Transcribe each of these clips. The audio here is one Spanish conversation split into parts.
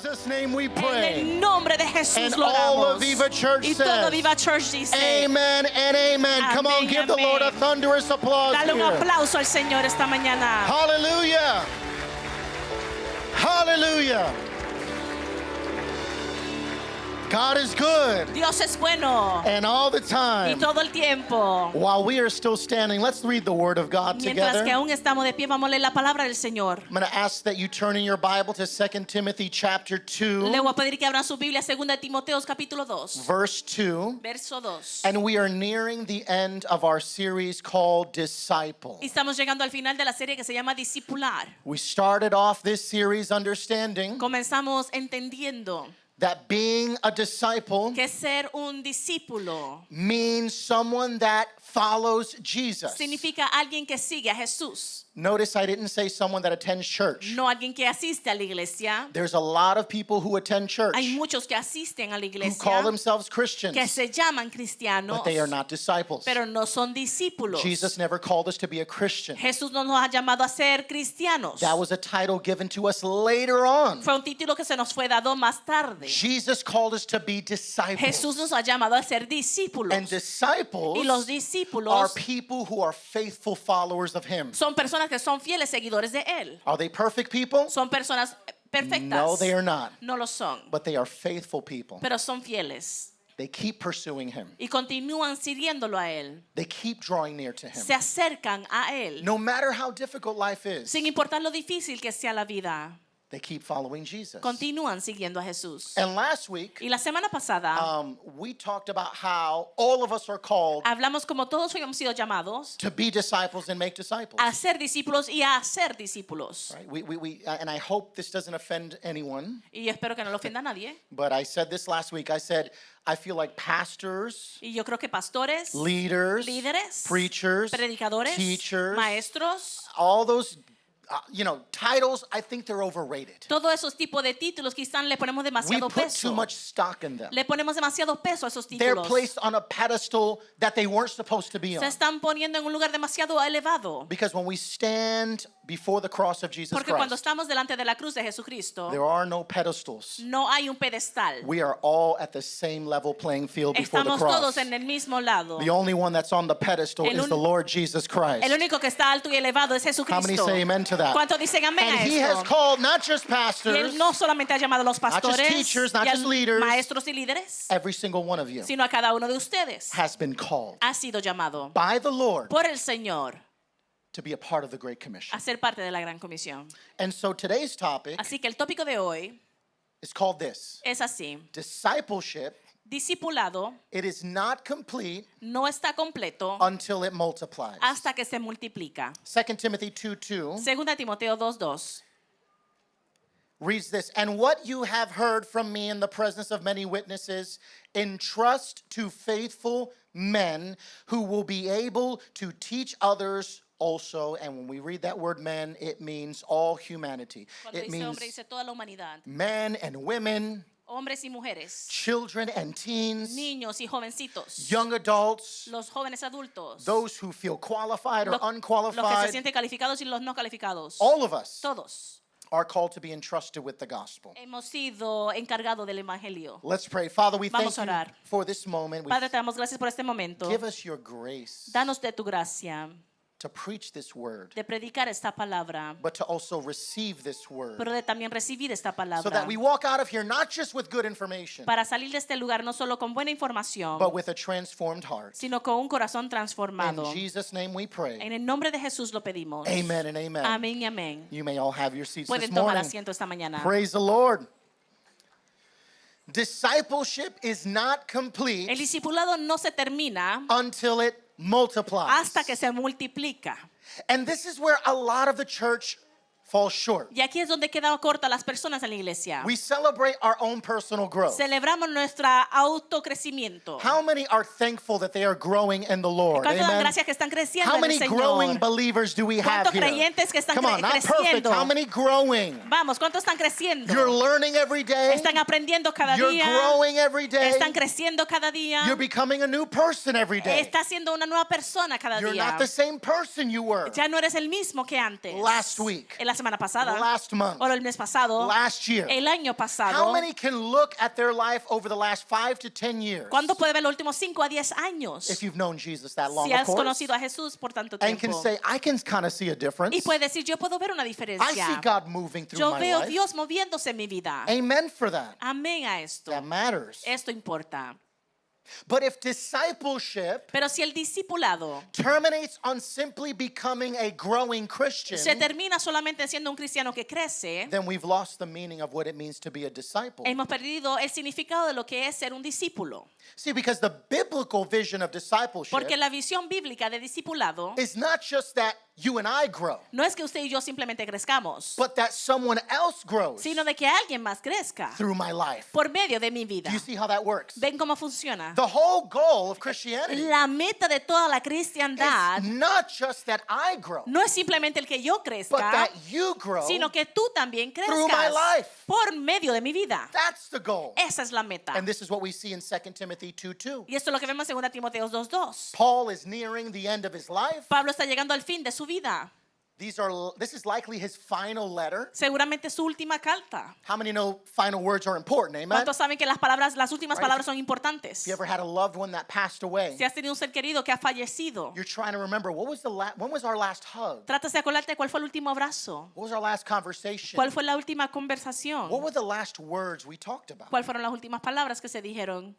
Jesus' name we En pray. el nombre de Jesús And lo all oramos. of Viva Church Y todo says, Viva Church dice, amen and amen. Come on, Amén, give the Lord a amén. thunderous applause dale un here. aplauso al Señor esta mañana. Hallelujah. Hallelujah. God is good. Dios es bueno. And all the Y time. todo el tiempo. While we are still standing, let's read the Word of God Mientras together. que aún estamos de pie, vamos a leer la palabra del Señor. I'm going to ask that you turn in your Bible to 2 Timothy chapter 2, Le voy a pedir que abran su Biblia, 2 Timoteos capítulo 2, verse 2. verso 2. And we are nearing the end of our series called Disciple. Y estamos llegando al final de la serie que se llama Discipular. We started off this series understanding Comenzamos entendiendo that being a disciple que ser un discípulo means someone that follows Jesus. significa alguien que sigue a Jesús. Notice I didn't say someone that attends church. No alguien que asiste a la iglesia. There's a lot of people who attend church Hay muchos que asisten a la who call iglesia themselves Christians, que se llaman cristianos, but they are not disciples. pero no son discípulos. Jesus never called us to be a Christian. Jesús no nos ha llamado a ser cristianos. That was a title given to us later on. Fue un título que se nos fue dado más tarde. Jesus called us to be disciples. Jesús nos ha llamado a ser discípulos. And disciples Y los are discípulos people who are faithful followers of Him. son personas que son fieles seguidores de Él. Are they perfect people? Son personas perfectas. No, they are not. No lo son, But they are faithful people. pero son fieles. They keep pursuing Him. Y continúan siguiéndolo a Él. They keep drawing near to Him. Se acercan a Él. No matter how difficult life is, Sin importar lo difícil que sea la vida. they keep following Jesus. Continúan siguiendo a Jesús. And last week, Y la semana pasada we talked about how all of us are called hablamos como todos hoy hemos sido llamados to be disciples and make disciples. a ser discípulos y a hacer discípulos. Right? And I hope this doesn't offend anyone, Y yo espero que no lo ofenda a nadie. but I said this last week. I said, I feel like pastors, Y yo creo que pastores, leaders, líderes, preachers, predicadores, teachers, maestros, all those, titles, I think they're overrated. todos esos tipos de títulos quizás le ponemos We demasiado put peso. too much stock in them. Le ponemos demasiado peso a esos They're títulos. placed on a pedestal that they weren't supposed to be Se on. están poniendo en un lugar demasiado elevado. Because when we stand before the cross of Jesus Porque cuando Christ, estamos delante de la cruz de Jesucristo, there are no pedestals. no hay un pedestal. We are all at the same level playing field before the Estamos cross. todos en el mismo lado. The only one that's on the pedestal El is the Lord Jesus Christ. El único que está alto y elevado es How many Jesucristo. say amen to that? ¿Cuántos dicen amén And a He has esto? called not just Y pastors, Él no solamente ha llamado a los just pastores, teachers, not y a just leaders. maestros y líderes, every single one of you sino a cada uno de ustedes. has been called Ha sido llamado by the Lord por el Señor to be a part of the Great Commission. a ser parte de la Gran Comisión. And so today's topic Así que el tópico de hoy is called this: es así. discipleship. Discipulado It is not complete no está completo until it multiplies. hasta que se multiplica. 2 Timothy 2:2 Segunda Timoteo 2:2. reads this: And what you have heard from me in the presence of many witnesses, entrust to faithful men who will be able to teach others also. And when we read that word men, it means all humanity. Cuando It dice means hombre, dice toda la humanidad. men and women, Hombres y mujeres, children and teens, niños y jovencitos, young adults, los jóvenes adultos, those who feel qualified or los que se unqualified. sienten calificados y los no calificados. All of us Todos are called to be entrusted with the gospel. hemos sido encargados del evangelio. Let's pray. Father, we thank Vamos a you orar. for this moment. Padre, te damos gracias por este momento. Give us your grace Danos de tu gracia to preach this word, de predicar esta palabra, but to also receive this word pero de también recibir esta so palabra. that we walk out of here not just with good information, Para salir de este lugar no solo con buena información, but with a transformed heart. sino con un corazón In transformado. Jesus' name we pray. En el nombre de Jesús lo pedimos. Amen and amen. Amén y amén. You may all have your seats this Pueden tomar morning. asiento esta mañana. Praise the Lord. Discipleship is not complete El discipulado no se termina until it multiplies. hasta que se multiplica. And this is where a lot of the church falls short. Y aquí es donde quedan cortas las personas en la iglesia. We celebrate our own personal growth. Celebramos nuestra autocrecimiento. How many are thankful that they are growing in the Lord? ¿Cuántos dan Amen. gracias que están creciendo How en el many growing Señor? believers do we have ¿Cuántos here? creyentes que están Come on, not perfect. creciendo? How many growing? Vamos, ¿cuántos están creciendo? You're learning every day. Están aprendiendo cada You're día. growing every day. Están creciendo cada día. You're becoming a new person every day. Está siendo una nueva persona cada You're día. not the same person you were Ya no eres el mismo que antes. last week. En la semana pasada, last month, o el mes pasado, last year. el año How pasado. many can look at their life over the last 5 to 10 years? ¿Cuánto puede ver los últimos 5 a 10 años? If you've known Jesus that long, Si of has course. conocido a Jesús por tanto And can tiempo. say, I can kind of see a difference. Y puede decir, yo puedo ver una I see diferencia. God moving through Yo my veo life. Dios moviéndose en mi vida. Amen for that. Amén a esto. That matters. Esto importa. But if discipleship Pero si el discipulado terminates on simply becoming a growing Christian, se termina solamente siendo un cristiano que crece, then we've lost the meaning of what it means to be a disciple. hemos perdido el significado de lo que es ser un discípulo. See, because the biblical vision of discipleship Porque la visión bíblica de discipulado is not just that you and I grow, no es que usted y yo simplemente crezcamos, but that someone else grows sino de que alguien más crezca through my life. por medio de mi vida. Do you see how that works? ¿Ven cómo funciona? The whole goal of Christianity La meta de toda la is cristiandad not just that I grow, no es simplemente el que yo but crezca, that you grow. sino que tú también through my crezcas life. por medio de mi vida. That's the goal. Esa es la meta. And this is what we see in 2 Timothy 2:2. Y esto es lo que vemos en 2 Timoteo 2:2. Paul is nearing the end of his life. Pablo está llegando al fin de su vida. This is likely his final letter. Seguramente su última carta. How many know final words are important? Amen. ¿Cuántos saben que las últimas Right. palabras son importantes? If you ever had a loved one that passed away, Si has tenido un ser querido que ha fallecido, you're trying to remember when was our last hug? tratas de acordarte cuál fue el último abrazo, What was our last conversation? cuál fue la última conversación, What were the last words we talked about? cuáles fueron las últimas palabras que se dijeron.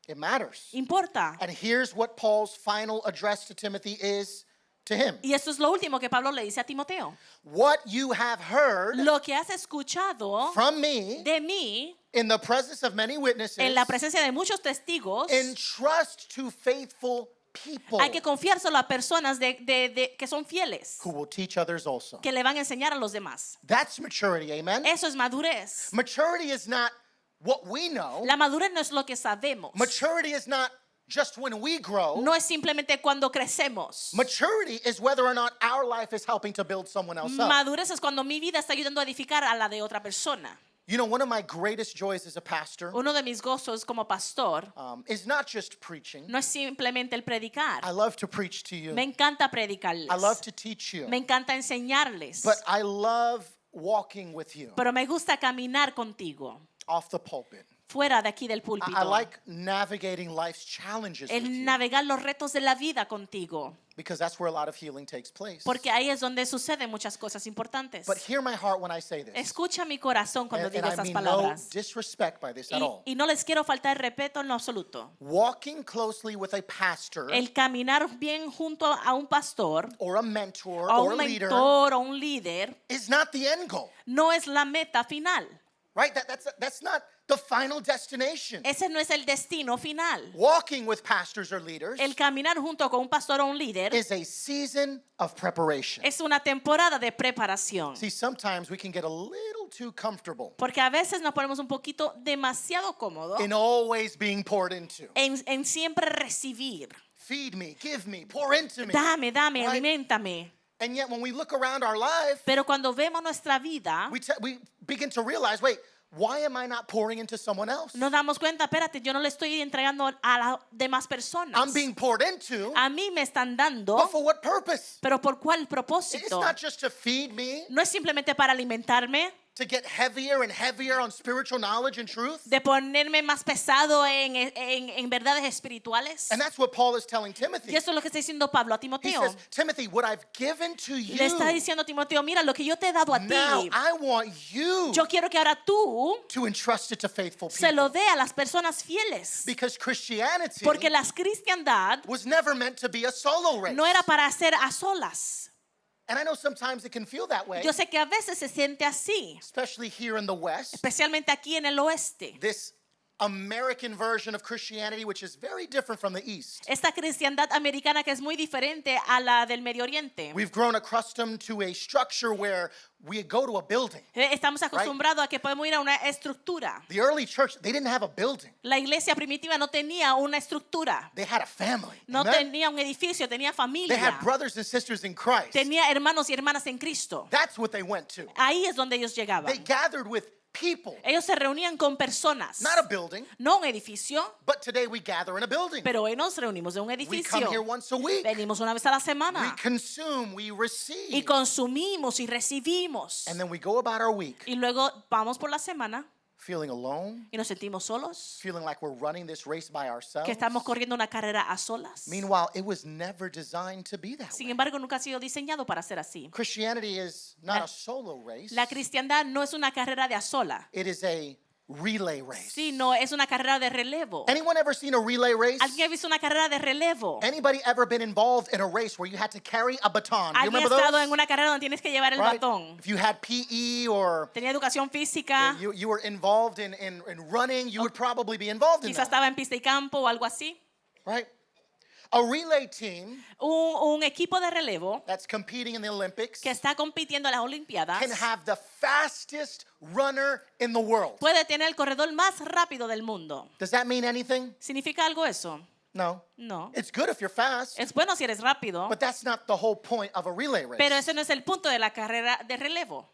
It matters. Importa. And here's what Paul's final address to Timothy is to him. Y esto es lo último que Pablo le dice a Timoteo. What you have heard Lo que has escuchado from me de mí in the presence of many witnesses, en la presencia de muchos testigos, entrust to faithful people hay que confiárselo a personas que son fieles, who will teach others also. que le van a enseñar a los demás. That's maturity, amen? Eso es madurez. Maturity is not what we know. La madurez no es lo que sabemos. Maturity is not just when we grow. No es simplemente cuando crecemos. Maturity is whether or not our life is helping to build someone else up. Madurez es cuando mi vida está ayudando a edificar a la de otra persona. You know, one of my greatest joys as a pastor Uno de mis gozos como pastor is not just preaching. no es simplemente el predicar. I love to preach to you. Me encanta predicarles. I love to teach you. Me encanta enseñarles. But I love walking with you Pero me gusta caminar contigo, off the pulpit. fuera de aquí del púlpito. I like navigating life's challenges with El you navegar los retos de la vida contigo. because that's where a lot of healing takes place. Porque ahí es donde suceden muchas cosas importantes. But hear my heart when I say this. Escucha mi corazón cuando And digo I esas mean palabras. no disrespect by this at all. Y no les quiero faltar el respeto en lo absoluto. Walking closely with a pastor El caminar bien junto a un pastor, or a mentor a or a un leader mentor o un líder, is not the end goal, no es la meta final. right? That's not the final destination. Ese no es el destino final. Walking with pastors or leaders El caminar junto con un pastor o un líder is a season of preparation. es una temporada de preparación. See, sometimes we can get a little too comfortable Porque a veces nos ponemos un poquito demasiado cómodos in always being poured into. en siempre recibir. Feed me, give me, pour into me. Dame, Right? aliméntame. And yet when we look around our life, Pero cuando vemos nuestra vida, we begin to realize, wait, why am I not pouring into someone else? nos damos cuenta, espérate, yo no le estoy entregando a las demás personas. I'm being poured into, A mí me están dando, but for what purpose? pero ¿por cuál It's propósito? not just to feed me, No es simplemente para alimentarme, to get heavier and heavier on spiritual knowledge and truth. de ponerme más pesado en verdades espirituales. And that's what Paul is telling Timothy. Y eso es lo que está diciendo Pablo a He Timoteo. says, Timothy, what I've given to Le está you, diciendo a Timoteo, mira, lo que yo te he dado a now ti, I want you yo quiero que ahora tú to entrust it to faithful se lo people. dé a las personas fieles. Because Christianity Porque la cristiandad was never meant to be a solo race. no era para hacer a solas. And I know sometimes it can feel that way, Yo sé que a veces se siente así, especially here in the West. especialmente aquí en el oeste. This American version of Christianity, which is very different from the East. Esta cristiandad americana que es muy diferente a la del Medio Oriente. We've grown accustomed to a structure where we go to a building. Estamos acostumbrados a que podemos ir a una estructura. The early church, they didn't have a building. La iglesia primitiva no tenía una estructura, They had a family. no Amen? tenía un edificio, tenía They had familia, brothers and sisters in Christ. tenía hermanos y hermanas en Cristo. That's what they went to. Ahí es donde ellos They llegaban. gathered with people, Ellos se reunían con personas, not a building. no un edificio, But today we gather in a building. pero hoy nos reunimos en un We come edificio. here once a week. Venimos una vez a la We semana consume, we y receive. consumimos y recibimos. And then we go about our week Y luego vamos por la semana feeling alone, y nos sentimos solos, feeling like we're running this race by ourselves. que estamos corriendo una carrera a solas. Meanwhile, it was never designed to be that Sin way. embargo, nunca ha sido diseñado para ser así. Christianity is not a solo race. La cristiandad no es una carrera de a sola, It is a relay race. sino es una carrera de relevo. Anyone ever seen a relay race? ¿Alguien ha visto una carrera de relevo? Anybody ever been involved in a race where you had to carry a baton? You ¿Alguien ha remember estado en those? una carrera donde tienes que llevar el Right? batón? If you had PE or Tenía educación física, you were involved in running, you would probably be involved in quizás that, estaba en pista y campo o algo así. right? A relay team Un equipo de relevo that's competing in the Olympics que está compitiendo en las Olimpiadas can have the fastest runner in the world. puede tener el corredor más rápido del mundo. Does that mean anything? ¿Significa algo eso? No. No. It's good if you're fast, Es bueno si eres rápido, but that's not the whole point of a relay pero race. ese no es el punto de la carrera de relevo.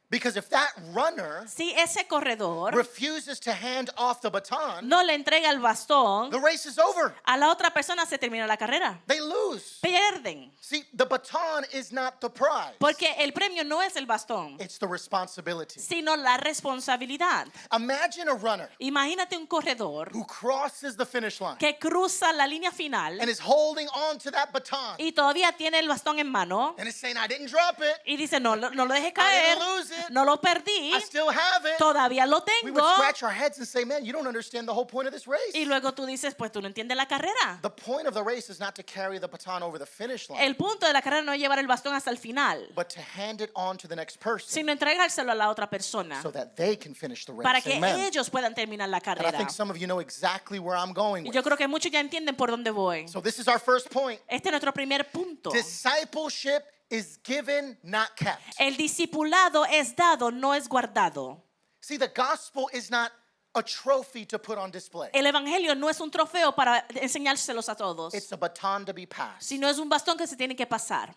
Because if that runner Si ese corredor refuses to hand off the baton, no le entrega el bastón, the race is over. a la otra persona se termina la carrera. They lose. Pierden. See, the baton is not the prize. Porque el premio no es el bastón, It's the responsibility. sino la responsabilidad. Imagine a runner Imagínate un corredor who crosses the finish line que cruza la línea final and is holding on to that baton y todavía tiene el bastón en mano and is saying, I didn't drop it. y dice, no, no lo dejes I caer, didn't lose it. no lo perdí, I still have it. todavía lo We would tengo. scratch our heads and say, man, you don't understand the whole point of this race. Y luego tú dices, pues tú no entiendes la carrera. The point of the race is not to carry the baton over the finish line, El punto de la carrera no es llevar el bastón hasta el final, but to hand it on to the next person sino entregárselo a la otra persona so that they can finish the race. para que Amen. ellos puedan terminar la And I carrera. think some of you know exactly where I'm going Y with. yo creo que muchos ya entienden por dónde voy. So this is our first point. Este es nuestro primer punto. Discipleship is given, not kept. El discipulado es dado, no es guardado. See, the gospel is not a trophy to put on display. El evangelio no es un trofeo para enseñárselos a todos, It's a baton to be passed. sino es un bastón que se tiene que pasar.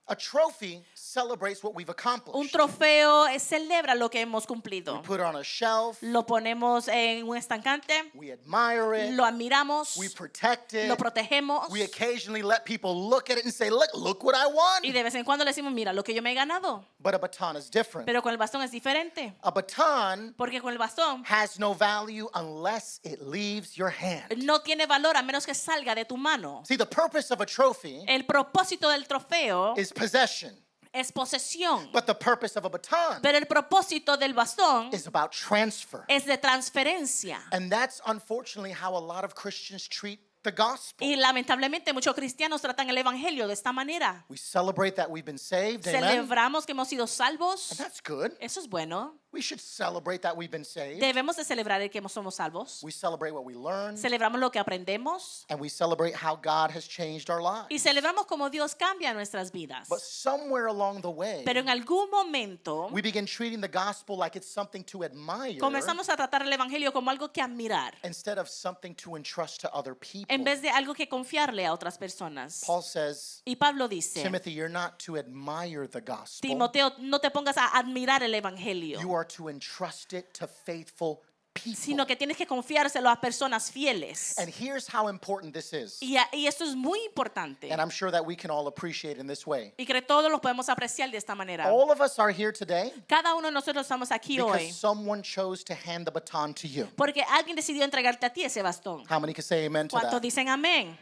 A trophy celebrates what we've Un accomplished. trofeo celebra lo que hemos cumplido. We put it on a shelf, Lo ponemos en un estancante, we admire it, lo admiramos, we protect lo it, protegemos we occasionally let people look at it and say, look what I won. y de vez en cuando le decimos, mira lo que yo me he ganado. But a baton is different. Pero con el bastón es diferente, A baton porque con el bastón has no value unless it leaves your hand. no tiene valor a menos que salga de tu mano. See, the purpose of a trophy El propósito del trofeo is possession, es posesión, but the purpose of a baton pero el propósito del bastón is about transfer. es de transferencia. And that's unfortunately how a lot of Christians treat the gospel. Y lamentablemente muchos cristianos tratan el evangelio de esta manera. We celebrate that we've been saved, amen? Celebramos que hemos sido salvos. And that's good. Eso es bueno. We should celebrate that we've been saved. Debemos de celebrar el que somos salvos. We celebrate what we learn, Celebramos lo que aprendemos and we celebrate how God has changed our lives. y celebramos cómo Dios cambia nuestras vidas. But somewhere along the way, Pero en algún momento we begin treating the gospel like it's something to admire comenzamos a tratar el evangelio como algo que admirar instead of something to entrust to other people. en vez de algo que confiarle a otras personas. Paul says, Y Pablo dice, Timothy, you're not to admire the gospel. Timoteo, no te pongas a admirar el evangelio, You are to entrust it to faithful people. sino que tienes que confiárselo a personas fieles. And here's how important this is. Y esto es muy importante. And I'm sure that we can all appreciate in this way. Y que todos los podemos apreciar de esta manera. All of us are here today Cada uno de nosotros estamos aquí because hoy someone chose to hand the baton to you. porque alguien decidió entregarte a ti ese bastón. How many can say amen to ¿Cuántos that? dicen amén?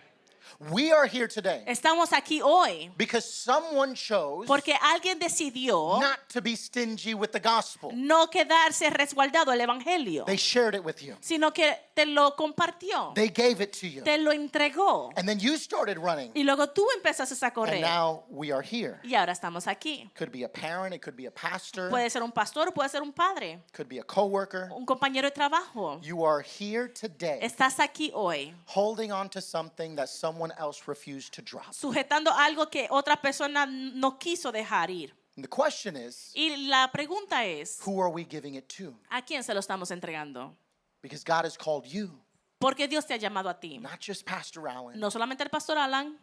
We are here today Estamos aquí hoy because someone chose porque alguien decidió not to be stingy with the gospel. no quedarse resguardado el evangelio, They shared it with you. sino que te lo compartió, They gave it to you. te lo entregó And then you started running. y luego tú empezaste a And correr now we are here. y ahora estamos aquí. Could be a parent, it could be a pastor, Puede ser un pastor, puede ser un padre, could be a coworker. un compañero de trabajo. You are here today Estás aquí hoy holding on to something that someone else refused to drop. sujetando algo que otra persona no quiso dejar ir. And the question is, Y la pregunta es, who are we giving it to? ¿a quién se lo estamos entregando? Because God has called you, Porque Dios te ha llamado a ti. not just Pastor Allen, No solamente al pastor Alan,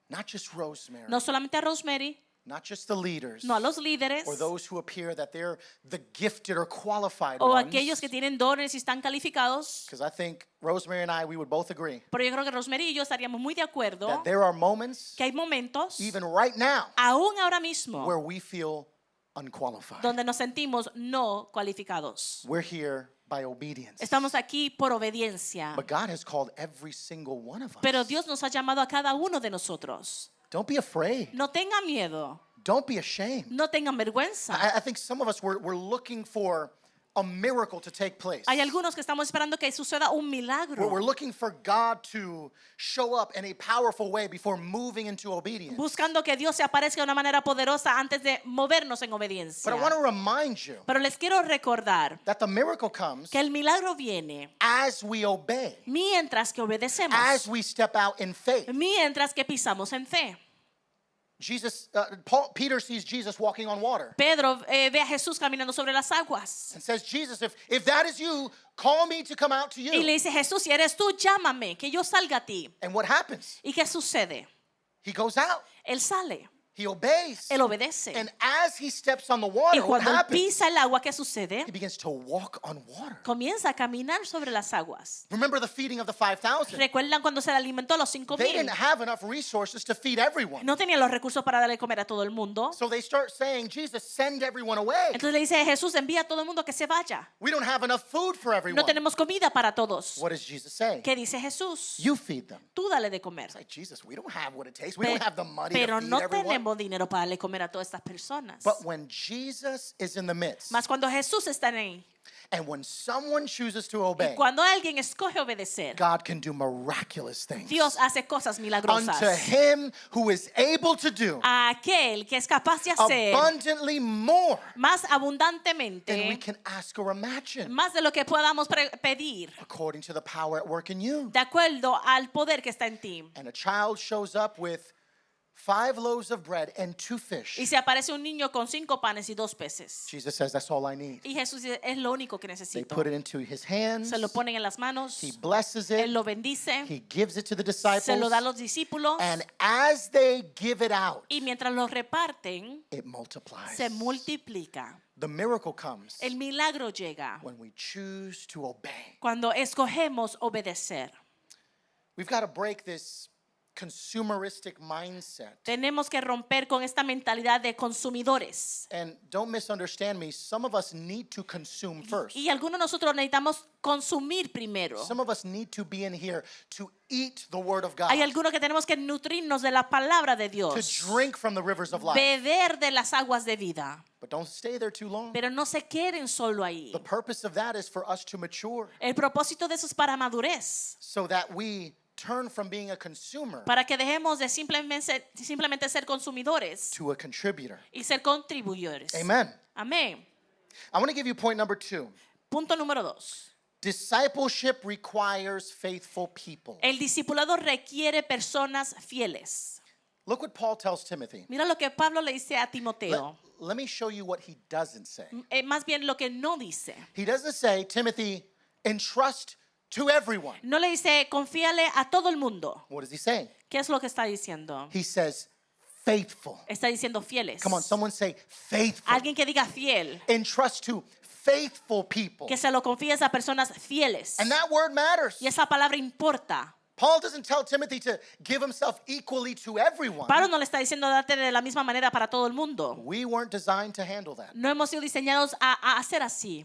not just Rosemary, no solamente a Rosemary, not just the leaders no a los líderes or those who appear that they're the gifted or qualified o ones. aquellos que tienen dones y están calificados. Because I think Rosemary and I, we would both agree Pero yo creo que Rosemary y yo estaríamos muy de acuerdo that there are moments, que hay momentos, even right now, aún ahora mismo, where we feel unqualified. donde nos sentimos no cualificados. We're here by obedience. Estamos aquí por obediencia. But God has called every single one of us. Pero Dios nos ha llamado a cada uno de nosotros. Don't be afraid. No tengan miedo, Don't be ashamed. no tengan vergüenza. I think some of us, we're looking for a miracle to take place. Hay algunos que estamos esperando que suceda un We're milagro, looking for God to show up in a powerful way before moving into obedience. buscando que Dios se aparezca de una manera poderosa antes de movernos en obediencia. But I want to remind you Pero les quiero recordar that the miracle comes que el milagro viene as we obey, mientras que obedecemos, as we step out in faith. mientras que pisamos en fe. Peter sees Jesus walking on water Pedro ve a Jesús caminando sobre las aguas and says, Jesus, if that is you, call me to come out to y you. le dice, Jesús, si eres tú, llámame, que yo salga a ti. And what happens? ¿Y qué sucede? He goes out. Él sale, He obeys. él obedece. And as he steps on the Y water, what cuando él happens? pisa el agua, ¿qué sucede? He begins to walk on water. Comienza a caminar sobre las aguas. Remember the feeding of the 5,000. ¿Recuerdan cuando se le alimentó a los They 5,000? didn't have enough resources to feed everyone. No tenían los recursos para darle comer a todo el mundo. So they start saying, Jesus, send everyone away. Entonces le dice, Jesús, envía a todo el mundo que se vaya. We don't have enough food for No everyone. tenemos comida para todos. What does Jesus say? ¿Qué dice Jesús? You feed them. Tú dale de comer. It's like, Jesus, we don't have what it takes. We don't have the money Pero to feed no everyone. tenemos dinero para darle comer a todas estas personas. But when Jesus is in the midst, Mas cuando Jesús está ahí, and when someone chooses to y obey, cuando alguien escoge obedecer, God can do miraculous things. Dios hace cosas milagrosas. Unto him who is able to do A aquel que es capaz de hacer abundantly more más than we abundantemente, can ask or imagine, más de lo que podamos pedir, according to the power at work in you. de acuerdo al poder que está en ti. And a child shows up with 5 loaves of bread and 2 Y fish. se aparece un niño con 5 panes y 2 peces. Jesus says, that's all I need. Y Jesús dice, es lo único que They necesito. put it into his hands. Se lo ponen en las manos, He blesses Él it. lo bendice, He gives it to the se lo da a disciples. los discípulos And as they give it out, y mientras lo reparten, it multiplies. se multiplica. The miracle comes El milagro llega when we choose to obey. cuando escogemos obedecer. We've got to break this consumeristic mindset. Tenemos que romper con esta mentalidad de consumidores. And don't misunderstand me, some of us need to consume first. Y algunos de nosotros necesitamos consumir primero. Some of us need to be in here to eat the word of God, Hay algunos que tenemos que nutrirnos de la palabra de to Dios, drink from the rivers of life. beber de las aguas de vida. But don't stay there too long. Pero no se queden solo ahí. The purpose of that is for us to mature El propósito de eso es para madurez, so that we turn from being a consumer para que dejemos de simplemente ser consumidores to a contributor. y ser contribuidores. Amen. Amén. I want to give you point number 2. Punto número 2. Discipleship requires faithful people. El discipulado requiere personas fieles. Look what Paul tells Timothy. Mira lo que Pablo le dice a Let, Timoteo. let me show you what he doesn't say. Más bien lo que no dice. He doesn't say, Timothy, entrust to everyone. No le dice, confíale a todo el mundo. What does he say? ¿Qué es lo que está diciendo? He says, faithful. Está diciendo fieles. Come on, someone say faithful. Alguien que diga fiel. Entrust to faithful people. Que se lo confíes a personas fieles. And that word matters. Y esa palabra importa. Paul doesn't tell Timothy to give himself equally to everyone. Pablo no le está diciendo darte de la misma manera para todo el mundo. We weren't designed to handle that. No hemos sido diseñados a hacer así.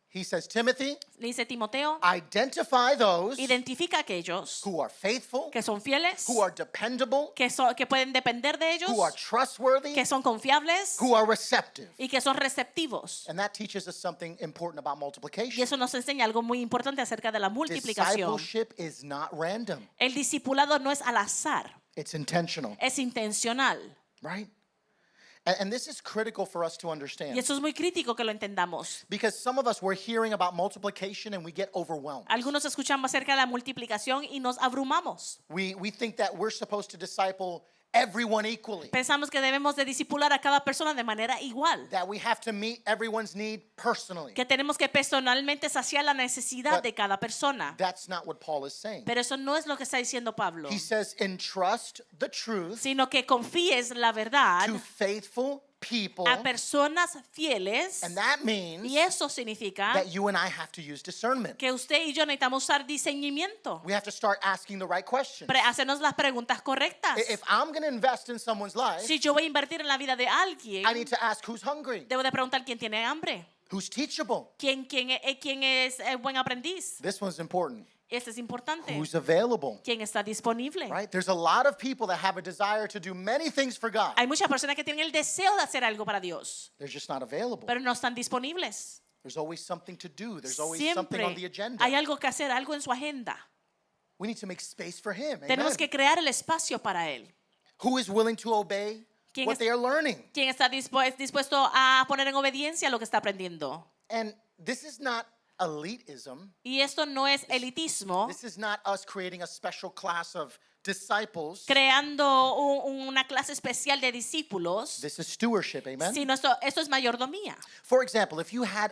He says, Timothy, Le dice Timoteo, identify those identifica a aquellos who are faithful, que son fieles, who are dependable, que pueden depender de ellos, who are trustworthy, que son confiables who are receptive. y que son receptivos. And that teaches us something important about Y multiplication. eso nos enseña algo muy importante acerca de la multiplicación. Discipleship is not random. El discipulado no es al azar, It's intentional, es intencional. right? And this is critical for us to Y understand. eso es muy crítico que lo entendamos. Because some of us, we're hearing about multiplication and we get overwhelmed. Algunos escuchamos acerca de la multiplicación y nos abrumamos. We think that we're supposed to disciple everyone equally, Pensamos que debemos de discipular a cada persona de manera igual, that we have to meet everyone's need personally. que tenemos que personalmente saciar la necesidad But de cada persona. That's not what Paul is saying. Pero eso no es lo que está diciendo Pablo, He says, entrust the truth sino que confíes la verdad to faithful people, a personas fieles, and that means y eso significa that you and I have to use discernment. que usted y yo necesitamos usar discernimiento, We have to start asking the right questions. hacernos las preguntas correctas. If I'm going to invest in someone's life, Si yo voy a invertir en la vida de alguien, I need to ask who's hungry, debo de preguntar quién tiene hambre, who's teachable. quién es buen aprendiz. This one's important. Este es importante. Who's available, ¿Quién está disponible? right? There's a lot of people that have a desire to do many things for God. Hay muchas personas que tienen el deseo de hacer algo para Dios, They're just not available. pero no están disponibles. There's always something to do. There's always something on the Siempre agenda. hay algo que hacer, algo en su agenda. We need to make space for Him. Tenemos Amen. que crear el espacio para Él. Who is willing to obey ¿Quién what es- they are learning? ¿Quién está dispuesto a poner en obediencia lo que está aprendiendo? And this is not elitism. Y esto no es elitismo, This is not us creating a special class of disciples. creando una clase especial de discípulos, This is stewardship. Amen. sino esto es mayordomía. For example, if you had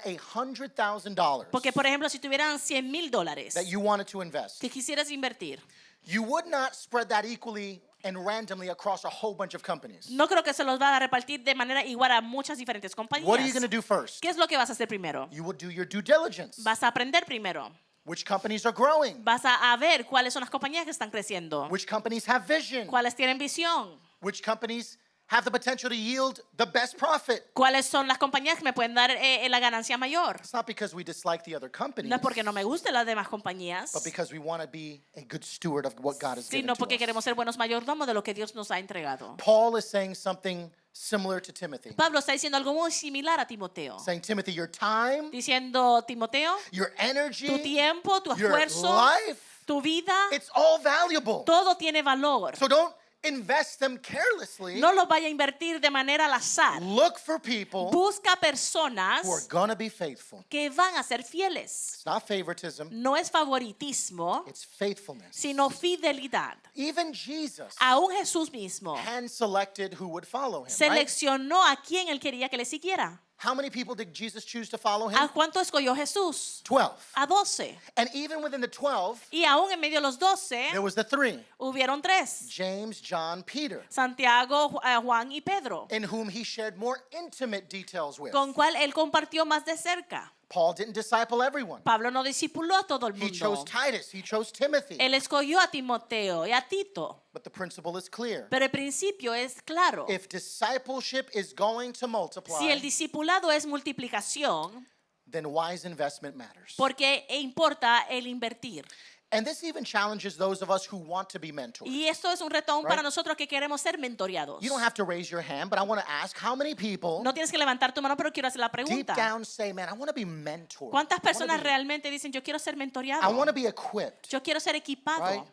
$100,000 Porque, por ejemplo, si tuvieran $100,000 that you wanted to invest, que quisieras invertir, you would not spread that equally and randomly across a whole bunch of companies. no creo que se los va a repartir de manera igual a muchas diferentes compañías. What are you going to do first? ¿Qué es lo que vas a hacer primero? You will do your due diligence. Vas a aprender primero. Which companies are growing? Vas a ver cuáles son las compañías que están creciendo, Which companies have vision? cuáles tienen visión, Which companies have the potential to yield the best profit? cuáles son las compañías que me pueden dar la ganancia mayor. It's not because we dislike the other companies, No es porque no me gusten las demás compañías, but because we want to be a good steward of what God has given sino to porque us. queremos ser buenos mayordomos de lo que Dios nos ha entregado. Paul is saying something similar to Timothy. Pablo está diciendo algo muy similar a Timoteo, Saying, Timothy, your time, diciendo, Timoteo, your energy, tu tiempo, tu your esfuerzo, life, tu vida, it's all valuable. todo tiene valor. So don't invest them carelessly. No los vaya a invertir de manera al azar. Look for people Busca personas who are going to be faithful. que van a ser fieles. It's not favoritism, No es favoritismo, it's faithfulness. sino fidelidad. Even Jesus Aún Jesús mismo hand-selected who would follow him, right? seleccionó a quien él quería que le siguiera. How many people did Jesus choose to follow him? ¿A cuánto escogió Jesús? 12. A 12. And even within the 12, Y aún en medio de los 12, there was the three, hubieron 3. James, John, Peter, Santiago, Juan y Pedro, in whom he shared more intimate details with. con cual él compartió más de cerca. Paul didn't disciple everyone. Pablo no discipuló a todo el He chose mundo. Titus, he chose Timothy. Él escogió a Timoteo y a Tito. But the principle is clear. Pero el principio es claro. If discipleship is going to multiply, Si el discipulado es multiplicación, then wise investment matters. porque importa el invertir. And this even challenges those of us who want to be mentored. Y esto es un reto aún para Right. nosotros que queremos ser mentoreados. You don't have to raise your hand, but I want to ask how many people No tienes que levantar tu mano, pero quiero hacer la deep pregunta. down say, man, I want to be mentored. ¿Cuántas I wanna personas be- realmente dicen, yo quiero ser I mentoreado? want to be equipped. Yo quiero ser equipado. Right.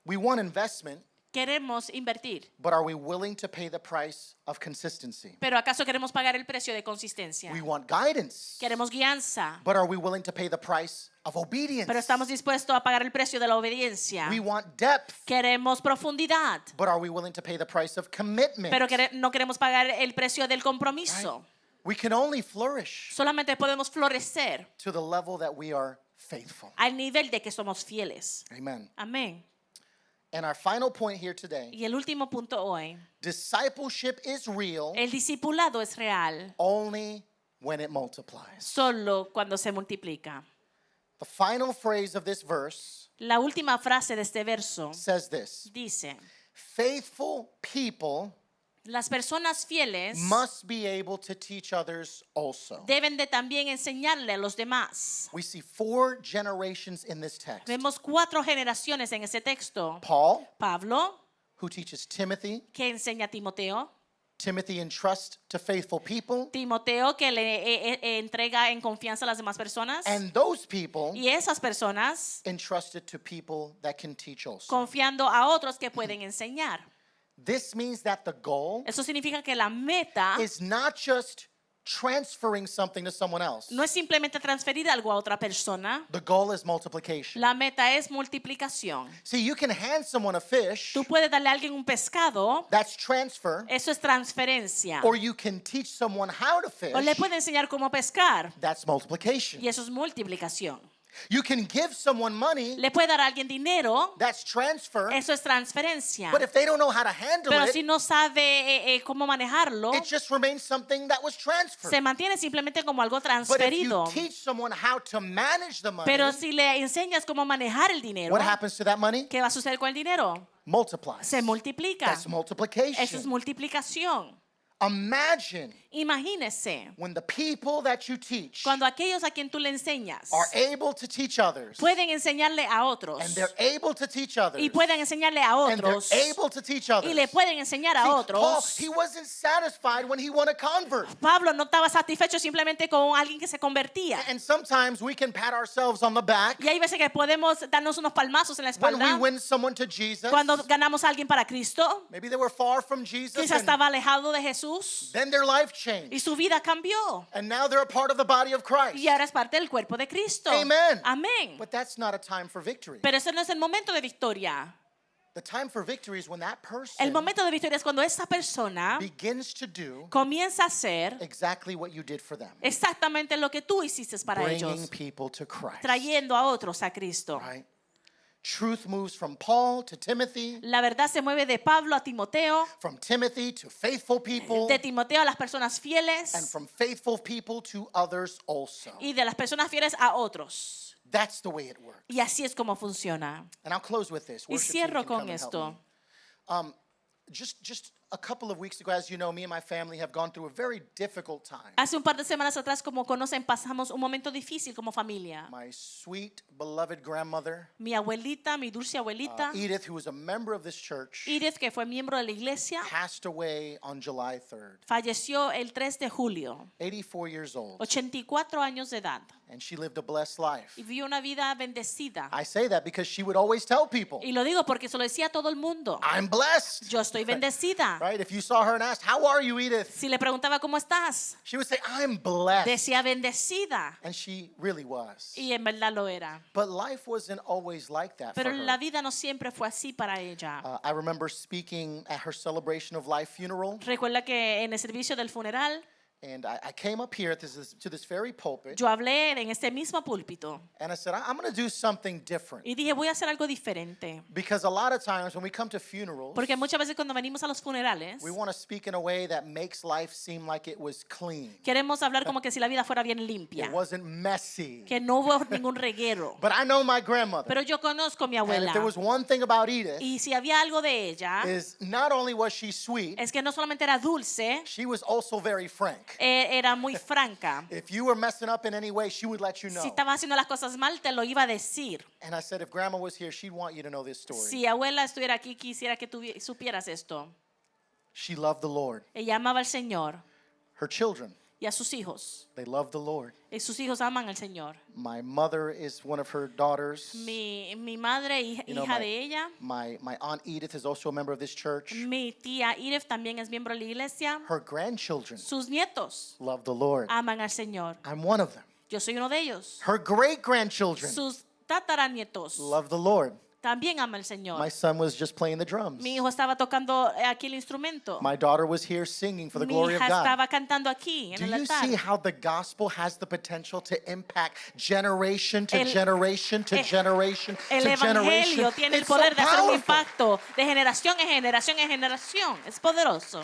We want investment, Queremos invertir. but are we willing to pay the price of consistency? Pero ¿acaso queremos pagar el precio de consistencia? We want guidance, Queremos guianza. but are we willing to pay the price of obedience? Pero estamos dispuestos a pagar el precio de la obediencia. We want depth, Queremos profundidad. but are we willing to pay the price of commitment? Pero no queremos pagar el precio del compromiso. We can only flourish Solamente podemos florecer to the level that we are faithful. al nivel de que somos fieles. Amen. Amén. And our final point here today, Y el último punto hoy. discipleship is real El discipulado es real only when it multiplies. solo cuando se multiplica. The final phrase of this verse La última frase de este verso says this: dice, faithful people las personas fieles must be able to teach others also. deben de también enseñarle a los demás. We see 4 generations in this text. Vemos 4 generaciones en ese texto. Paul, Pablo, who teaches Timothy, que enseña a Timoteo. Timothy entrusts to faithful people, Timoteo, que le entrega en confianza a las demás personas. and those people Y esas personas entrusted to people that can teach also. confiando a otros que pueden enseñar. This means that the goal Eso significa que la meta is not just transferring something to someone else. No es simplemente transferir algo a otra persona. The goal is multiplication. La meta es multiplicación. See, you can hand someone a fish, Tú puedes darle a alguien un pescado, that's transfer, eso es transferencia. or you can teach someone how to fish, O le puedes enseñar cómo pescar, that's multiplication. y eso es multiplicación. You can give someone money, Le puede dar a alguien dinero, that's transfer, eso es transferencia. but if they don't know how to handle Pero it, si no sabe cómo manejarlo, it just remains something that was transferred. se mantiene simplemente como algo But if you transferido. teach someone how to manage the money, Pero si le enseñas cómo manejar el dinero, what happens to that money? ¿qué va a suceder con el dinero? Multiplies. Se multiplica. That's multiplication. Eso es multiplicación. Imagine Imagínese when the people that you teach cuando aquellos a quien tú le enseñas are able to teach others, pueden enseñarle a otros and they're able to teach others, y pueden enseñarle a and they're otros able to teach others. y le pueden enseñar a See, Paul, otros. he wasn't satisfied when he won a convert. Pablo no estaba satisfecho simplemente con alguien que se convertía. And sometimes we can pat ourselves on the back Y hay veces que podemos darnos unos palmazos en la when we espalda win someone to Jesus. cuando ganamos a alguien para Cristo. Maybe they were far from Jesus, Quizás and estaba alejado de Jesús then their life y changed. su vida cambió. And now they're a part of the body of Christ. Y ahora es parte del cuerpo de Cristo. Amen. Amén. But that's not a time for victory. Pero ese no es el momento de victoria. The time for victory is when that El person momento de victoria es cuando esa persona begins to do comienza a hacer exactly what you did for them. exactamente lo que tú hiciste para Bringing ellos, people to Christ. trayendo a otros a Cristo. Right? Truth moves from Paul to Timothy, La verdad se mueve de Pablo a Timoteo, from Timothy to faithful people, de Timoteo a las personas and fieles from faithful people to others also. y de las personas fieles a otros. That's the way it works. Y así es como funciona. And I'll close with this. Y Worship team cierro can come con and help esto. me. Just a couple of weeks ago, as you know, me and my family have gone through a very difficult time. Hace un par de semanas atrás, como conocen, pasamos un momento difícil como familia. My sweet, beloved grandmother, Mi abuelita, mi dulce abuelita, Edith, who was a member of this church, Edith, que fue miembro de la iglesia, passed away on July 3rd, falleció el 3 de julio, 84 years old, 84 años de edad, and she lived a blessed life. y vivió una vida bendecida. I say that because she would always tell people, Y lo digo porque se lo decía a todo el mundo. I'm blessed. Yo estoy bendecida. Right? If you saw her and asked, how are you, Edith? Si le preguntaba cómo estás, She would say, I'm blessed. decía bendecida. And she really was. Y en verdad lo era. But life wasn't always like that for Pero la her. vida no siempre fue así para ella. I remember speaking at her celebration of life funeral, Recuerda que en el servicio del funeral and I came up here to this very pulpit, yo hablé en este mismo púlpito and I said, I'm going to do something different. y dije voy a hacer algo diferente. Because a lot of times when we come to funerals, Porque muchas veces cuando venimos a los funerales we want to speak in a way that makes life seem like it was clean. queremos hablar como que si la vida fuera bien It limpia, wasn't messy. que no hubo ningún reguero. But I know my grandmother. Pero yo conozco a mi And abuela if there was one thing about Edith, y si había algo de ella is not only was she sweet, es que no solamente era dulce, she was also very frank. era muy franca. If you were messing up in any way, she would let you know. Si estabas haciendo las cosas mal, te lo iba a decir. And I said, if grandma was here, she'd want you to know this story. Si abuela estuviera aquí, quisiera que tú supieras esto. She loved the Lord. Ella amaba al Señor Her children, y a sus hijos. they loved the Lord. Y sus hijos aman al Señor. My mother is one of her daughters. Mi madre, hija You know, de ella. My Aunt Edith is also a member of this church. Mi tía Iref también es miembro de la iglesia. Her grandchildren Sus nietos love the Lord. aman al Señor. I'm one of them. Yo soy uno de ellos. Her great-grandchildren Sus tataranietos love the Lord. también aman al Señor. My son was just playing the drums. Mi hijo estaba tocando aquí el instrumento. My daughter was here singing for the Mi glory of hija God. estaba cantando aquí en Do el you see altar. how the gospel has the potential to impact generation to El- generation to generation El to generation? evangelio tiene el It's so poder de hacer un powerful. impacto de generación en generación en generación. Es poderoso.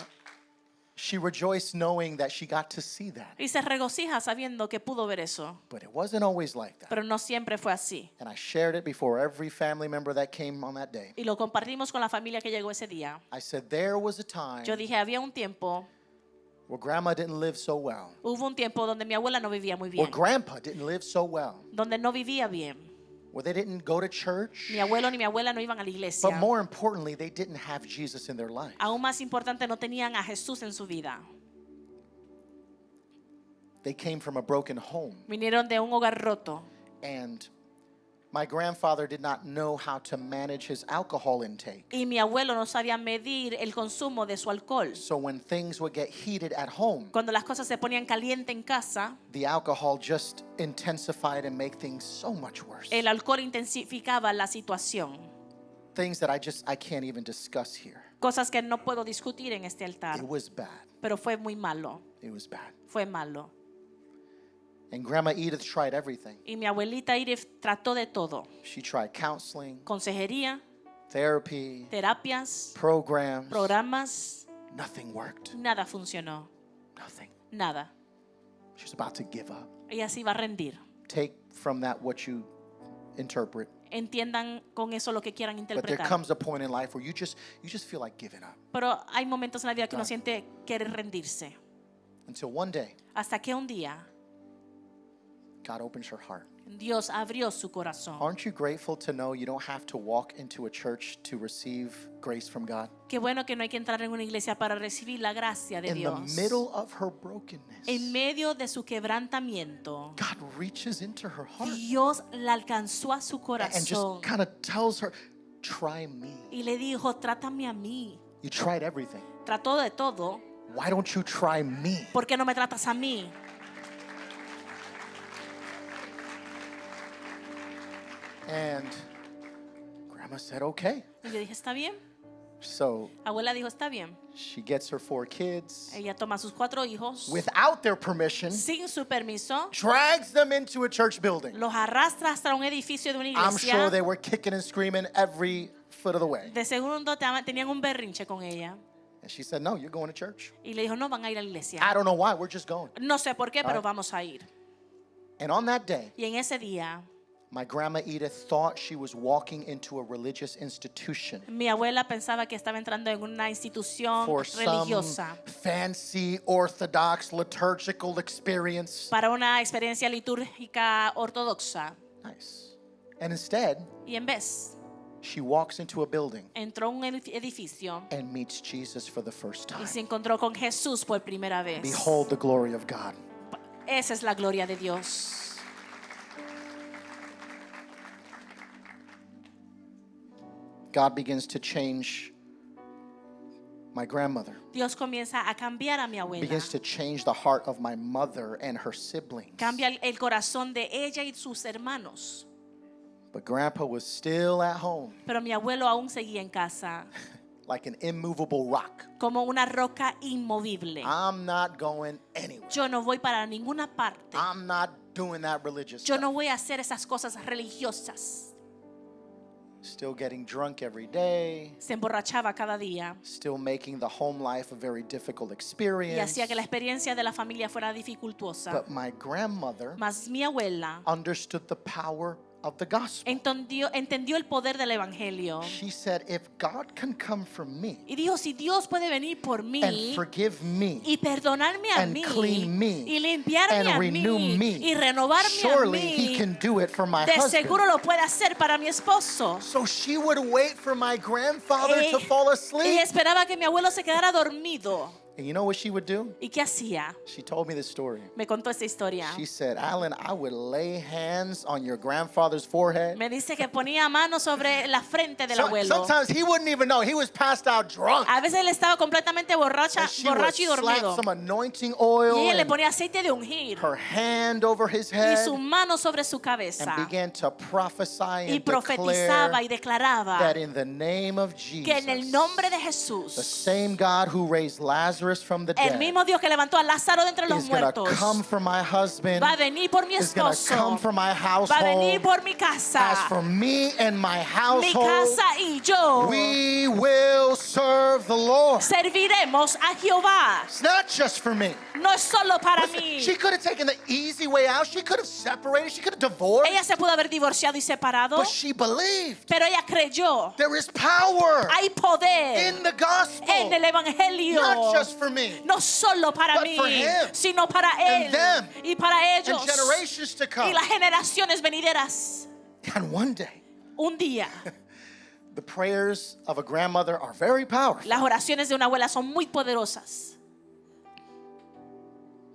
She rejoiced knowing that she got to see that. Y se regocija sabiendo que pudo ver eso. But it wasn't always like that. Pero no siempre fue así. And I shared it before every family member that came on that day. Y lo compartimos con la familia que llegó ese día. I said there was a time Yo dije, había un tiempo, where grandma didn't live so well. hubo un tiempo donde mi abuela no vivía muy Or bien. grandpa didn't live so well. Donde no vivía bien. Where they didn't go to church. Mi abuelo ni mi abuela no iban a la But iglesia. more importantly, they didn't have Jesus in their life. Aún más importante, no tenían a Jesús en su vida. They came from a broken home. Vinieron de un hogar roto. And My grandfather did not know how to manage his alcohol intake. Y mi abuelo no sabía medir el consumo de su alcohol. So when things would get heated at home, Cuando las cosas se ponían caliente en casa, the alcohol just intensified and made things so much worse. el alcohol intensificaba la situación. Things that I can't even discuss here. Cosas que no puedo discutir en este altar. It was bad. Pero fue muy malo. It was bad. Fue malo. And Grandma Edith tried everything. Y mi abuelita Iris trató de todo. She tried counseling, Consejería, therapy, terapias, programs. programas. Nothing worked. Nada funcionó. Nothing. Nada. She was about to give up. Ella se iba a rendir. Take from that what you interpret. Entiendan con eso lo que quieran But there interpretar. comes a point in life where you just feel like giving up. Pero hay momentos en la vida que uno siente querer rendirse. Until one day, Hasta que un día God opens her heart. Dios abrió su corazón. Aren't you grateful to know you don't have to walk into a church to receive grace from God? Qué bueno que no hay que entrar en una iglesia para recibir la gracia de In the Dios. middle of her brokenness, En medio de su quebrantamiento, God reaches into her heart Dios la alcanzó a su and corazón just kind of tells her, try me. y le dijo, trátame a mí. You tried everything. Trató de todo. Why don't you try me? ¿Por qué no me tratas a mí? And Grandma said, okay. Y yo dije, está bien. So Abuela dijo, está bien. she gets her 4 kids Ella toma a sus 4 hijos without their permission, sin su permiso, drags them into a church building. los arrastra hasta un edificio de una I'm iglesia. sure they were kicking and screaming every foot of the way. De segundo tenían un berrinche con ella. And she said, no, you're going to church. Y le dijo, no van a ir a la iglesia. I don't know why, we're just going. No sé por qué, pero Right. vamos a ir. And on that day, Y en ese día, my grandma Edith thought she was walking into a religious institution mi abuela pensaba que estaba entrando en una institución for some religiosa fancy orthodox liturgical experience. para una experiencia litúrgica ortodoxa. Nice. And instead, Y en vez, she walks into a building entró a un edificio and meets Jesus for the first y time. se encontró con Jesús por primera vez. Behold the glory of God. Esa es la gloria de Dios. God begins to change my grandmother. Dios comienza a cambiar a mi abuela. Begins to change the heart of my mother and her siblings. Cambia el corazón de ella y sus hermanos. But Grandpa was still at home, Pero mi abuelo aún seguía en casa, like an immovable rock. como una roca inmovible. I'm not going anywhere. Yo no voy para ninguna parte. I'm not doing that religious Yo stuff. no voy a hacer esas cosas religiosas. Still getting drunk every day. Se emborrachaba cada día Still making the home life a very difficult y experience. hacía que la experiencia de la familia fuera dificultuosa. But my grandmother Mas mi abuela understood the power of the gospel. entendió el poder del evangelio She said, if God can come from me y dijo, si Dios puede venir por mí and forgive me y perdonarme a and mí clean me y limpiarme and a renew mí me, y renovarme surely a he mí, can do it for my de husband. seguro lo puede hacer para mi esposo. So she would wait for my grandfather to fall Ella asleep. esperaba que mi abuelo se quedara dormido. And you know what she would do? ¿Y qué hacía? She told me this story. Me contó esta historia. She said, Alan, I would lay hands on your grandfather's forehead. Me dice que ponía manos sobre la frente del So- abuelo. sometimes he wouldn't even know. He was passed out drunk. A veces él estaba completamente And she would borracho y dormido. slap some anointing oil Y ella le and ponía aceite de ungir her hand over his y head su mano sobre su cabeza. and began to prophesy Y and profetizaba declare y declaraba that in the name of que en el Jesus, nombre de the Jesús, same God who raised Lazarus from the el dead mismo Dios que levantó a Lázaro de entre los is going to muertos, come for my husband, va a venir por mi is going to esposo, come for my va a venir household. por mi casa, As for me and my mi household, casa y yo we will serve the Lord. serviremos a Jehová. It's not just for me. No es solo para Listen, mí. she could have taken the easy way out. She could have separated. She could have divorced. Ella se pudo haber divorciado y separado, But she believed pero ella creyó. there is power Hay poder in the gospel. en el evangelio. Not just for me, No solo para but mí, for him sino para and él them y para and ellos generations to y come. las generaciones venideras. And one day, Un día, the prayers of a grandmother are very powerful. las oraciones de una abuela son muy poderosas.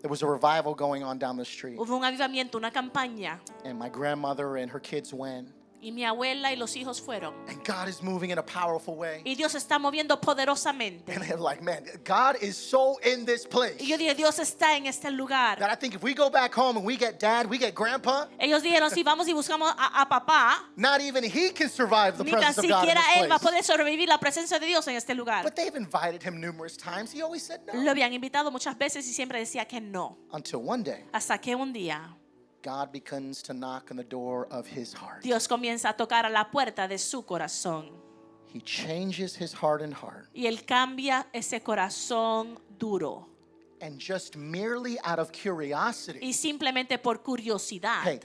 There was a revival going on down the street, Hubo un avivamiento, una campaña, and my grandmother and her kids went. Y mi abuela y los hijos fueron. And God is moving in a powerful way. Y Dios está moviendo poderosamente. And they're like, man, God is so in this place Y yo dije, Dios está en este lugar. that I think if we go back home and we get dad, we get grandpa, Ellos dijeron, si vamos y buscamos a papá, not even he can survive the ni tan presence of God in siquiera él va a this place. poder sobrevivir la presencia de Dios en este lugar. But they've invited him numerous times. He always said no. Lo habían invitado muchas veces y siempre decía que no. Until one day, Hasta que un día God begins to knock on the door of his heart. Dios comienza a tocar a la puerta de su corazón. He changes his hardened heart. Y él cambia ese corazón duro. And just merely out of curiosity, Y simplemente por curiosidad. hey,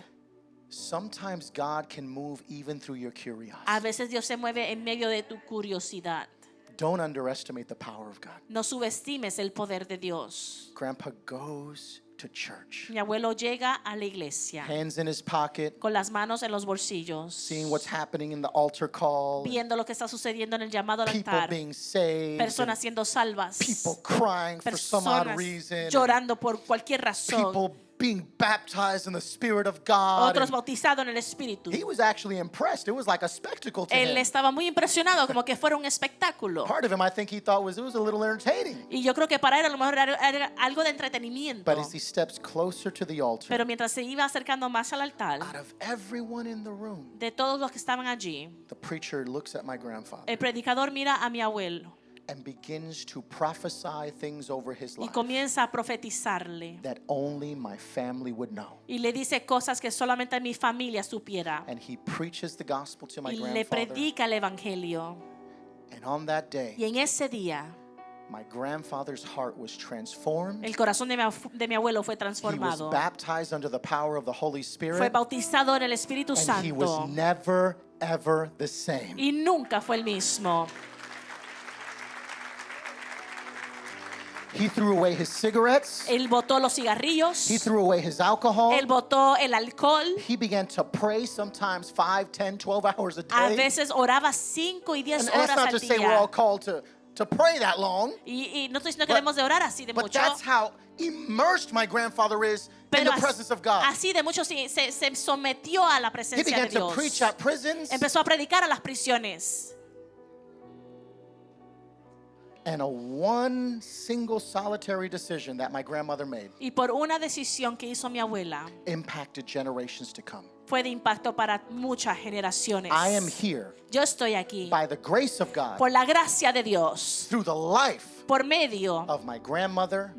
sometimes God can move even through your curiosity. A veces Dios se mueve en medio de tu curiosidad. Don't underestimate the power of God. No subestimes el poder de Dios. Grandpa goes to church, Mi abuelo llega a la iglesia hands in his pocket, con las manos en los bolsillos, seeing what's happening in the altar call, viendo lo que está sucediendo en el llamado al people altar, being saved, personas and siendo salvas, people crying for some odd personas reason, llorando por cualquier and razón, people being baptized in the Spirit of God. otros And bautizados en el Espíritu. he was actually impressed. It was like a spectacle to Él him. estaba muy impresionado, como que fuera un espectáculo. Part of him, I think he thought it was a little entertaining. Y yo creo que para él a lo mejor era algo de entretenimiento. But as he steps closer to the altar, Pero mientras se iba acercando más al altar, out of everyone in the room, de todos los que estaban allí, the preacher looks at my grandfather el predicador mira a mi abuelo and begins to prophesy things over his y life comienza a profetizarle. that only my family would know. Y le dice cosas que solamente mi familia supiera. And he preaches the gospel to my Y le grandfather. predica el evangelio. And on that day, Y en ese día, my grandfather's heart was transformed. el corazón de mi abuelo fue He was transformado. baptized under the power of the Holy Fue Spirit. bautizado en el Espíritu And he was Santo. never, ever the same. Y nunca fue el mismo. He threw away his cigarettes. Él botó los cigarrillos. He threw away his alcohol. Él botó el alcohol. He began to pray sometimes 5, 10, 12 hours a A day. veces oraba 5 y 10 And that's horas not al to say we're all día. called to pray that long. Y no estoy diciendo que But- debemos de orar así de But mucho. that's how immersed my grandfather is in Pero the presence of God. así de mucho se sometió a la He presencia began de to Dios. preach at prisons. Empezó a predicar a las prisiones. And a one single solitary decision that my grandmother made Y por una decisión que hizo mi abuela, impacted generations to come. fue de impacto para muchas generaciones. I am here Yo estoy aquí by the grace of God por la gracia de Dios, through the life por medio of my grandmother,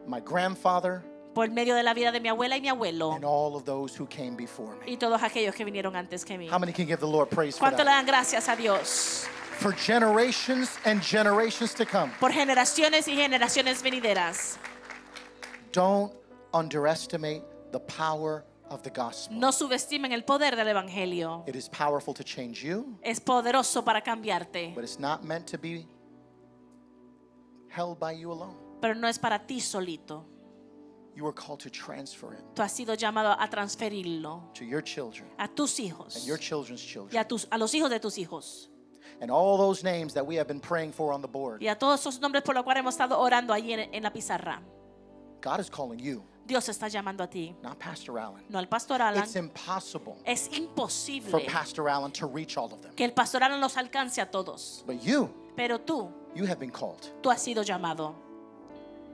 my grandfather, por medio de la vida de mi abuela y mi abuelo and all of those who came before me. y todos aquellos que vinieron antes que mí. How many can give the Lord praise for ¿Cuánto le that? dan gracias a Dios? For generations and generations to come. Por generaciones y generaciones venideras. Don't underestimate the power of the gospel. No subestimen el poder del evangelio. It is powerful to change you, Es poderoso para cambiarte, but it's not meant to be held by you alone. pero no es para ti solito. You are called to transfer it Tú has sido llamado a transferirlo to your children a tus hijos and your children's y children. a los hijos de tus hijos. And all those names that we have been praying for on the board. Y a todos esos nombres por los cuales hemos estado orando allí en la pizarra. God is calling you, Dios está llamando a ti, not Pastor Allen. no al pastor Alan. It's impossible Es for imposible Pastor Allen to reach all of them. que el pastor Alan los alcance a todos. But you Pero tú have been called. has sido llamado.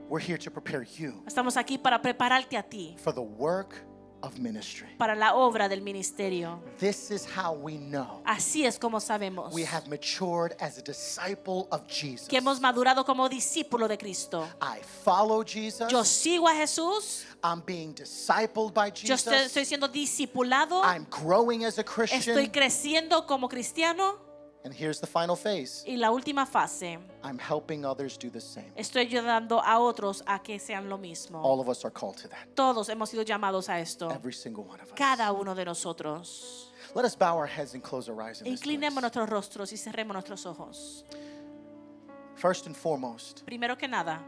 We're here to prepare you Estamos aquí para prepararte a ti for the work of ministry. para la obra del ministerio. This is how we know Así es como sabemos we have matured as a disciple of Jesus. que hemos madurado como discípulo de Cristo. I follow Jesus. Yo sigo a Jesús, I'm being discipled by yo estoy Jesus. siendo discipulado, I'm growing as a estoy Christian. creciendo como cristiano And here's the final phase. y la última fase, I'm helping others do the same. estoy ayudando a otros a que sean lo mismo. All of us are called to that. Todos hemos sido llamados a esto, Every single one of us. cada uno de nosotros. Let us bow our heads and close our eyes in this Inclinemos place. nuestros rostros y cerremos nuestros ojos. First and foremost, Primero que nada,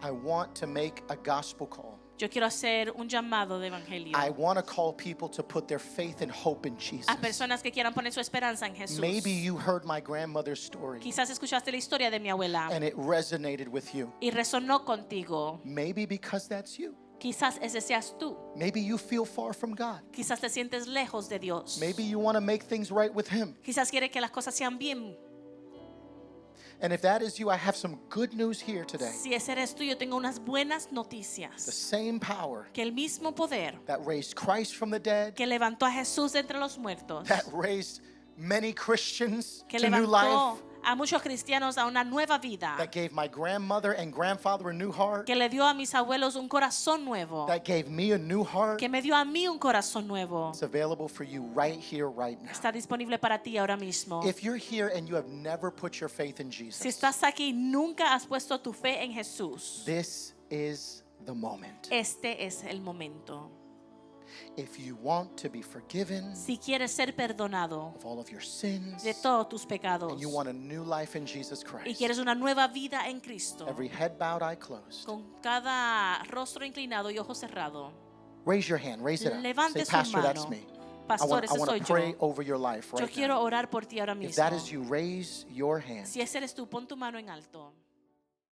I want to make a gospel call. yo quiero hacer un llamado de evangelio I want to call people to put their faith and hope in Jesus. a personas que quieran poner su esperanza en Jesús. Maybe you heard my grandmother's story Quizás escuchaste la historia de mi abuela and it resonated with you. y resonó contigo. Maybe because that's you. Quizás ese seas tú. Maybe you feel far from God. Quizás te sientes lejos de Dios. Maybe you want to make things right with Him. Quizás quieres que las cosas sean bien. And if that is you, I have some good news here today. Si ese eres tú, yo tengo unas buenas The noticias. same power Que el mismo poder that raised Christ from the dead, que levantó a Jesús de entre los muertos, that raised many Christians que to new levantó life, a muchos cristianos a una nueva vida, that gave my grandmother and grandfather a new heart, que le dio a mis abuelos un corazón nuevo, that gave me a new heart, que me dio a mí un corazón nuevo. it's available for you right here, right now. Está disponible para ti ahora mismo. If you're here and you have never put your faith in Si Jesus, estás aquí y nunca has puesto tu fe en Jesús, this is the moment. este es el momento. If you want to be forgiven Si quieres ser perdonado of all of your sins, de todos tus pecados and you want a new life in Jesus y Christ, quieres una nueva vida en Cristo, every head bowed, eye closed, con cada rostro inclinado y ojo cerrado, raise your hand, raise it up. Levante Say, su Pastor, that's mano. me. Pastor, I ese want soy to yo. pray over your life Yo right quiero now. orar por ti ahora If mismo. that is you, raise your hand. Si ese eres tú, pon tu mano en alto.